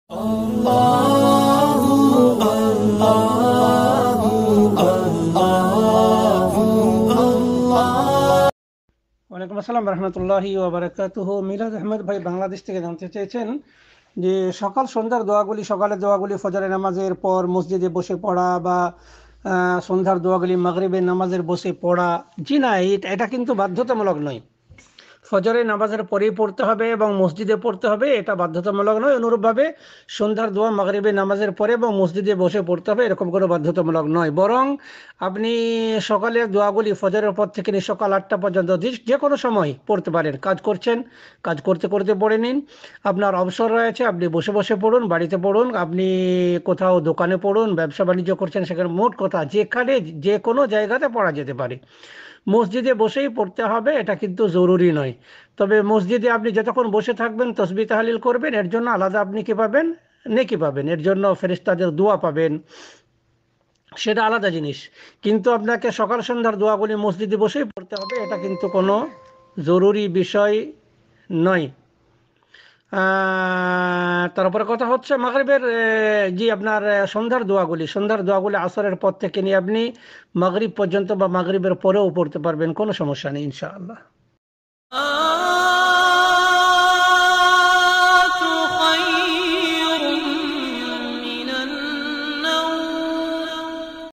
ওয়ালাইকুম আসসালাম রহমতুল্লাহি ওয়া বারাকাতুহু। মিলাদ আহমেদ ভাই বাংলাদেশ থেকে জানতে চেয়েছেন যে সকাল সন্ধ্যার দোয়াগুলি, সকালের দোয়াগুলি ফজরের নামাজের পর মসজিদে বসে পড়া বা সন্ধ্যার দোয়াগুলি মাগরিবের নামাজের বসে পড়া, জি না, এটা কিন্তু বাধ্যতামূলক নয়। ফজরের নামাজের পরেই পড়তে হবে এবং মসজিদে পড়তে হবে, এটা বাধ্যতামূলক নয়। অনুরূপভাবে সন্ধ্যার দোয়া মাগরিবের নামাজের পরে এবং মসজিদে বসে পড়তে হবে, এরকম কোনো বাধ্যতামূলক নয়। বরং আপনি সকালের দোয়াগুলি ফজরের পর থেকে নিয়ে সকাল 8টা পর্যন্ত যে কোনো সময় পড়তে পারেন। কাজ করছেন, কাজ করতে করতে পড়ে নিন। আপনার অবসর রয়েছে, আপনি বসে বসে পড়ুন, বাড়িতে পড়ুন, আপনি কোথাও দোকানে পড়ুন, ব্যবসা বাণিজ্য করছেন সেখানে, মোট কথা যেখানে যে কোনো জায়গাতে পড়া যেতে পারে। মসজিদে বসেই পড়তে হবে এটা কিন্তু জরুরি নয়। তবে মসজিদে আপনি যতক্ষণ বসে থাকবেন তসবিহ তাহলিল করবেন, এর জন্য আলাদা আপনি কি পাবেন? নেকি পাবেন, এর জন্য ফেরেশতাদের দোয়া পাবেন, সেটা আলাদা জিনিস। কিন্তু আপনাকে সকাল সন্ধ্যার দোয়াগুলি মসজিদে বসেই পড়তে হবে, এটা কিন্তু কোনো জরুরি বিষয় নয়। তারপরে কথা হচ্ছে মাগরিবের, জি আপনার সন্ধ্যার দোয়াগুলি আসরের পর থেকে নিয়ে আপনি মাগরিব পর্যন্ত বা মাগরিবের পরেও পড়তে পারবেন, কোনো সমস্যা নেই ইনশাআল্লাহ।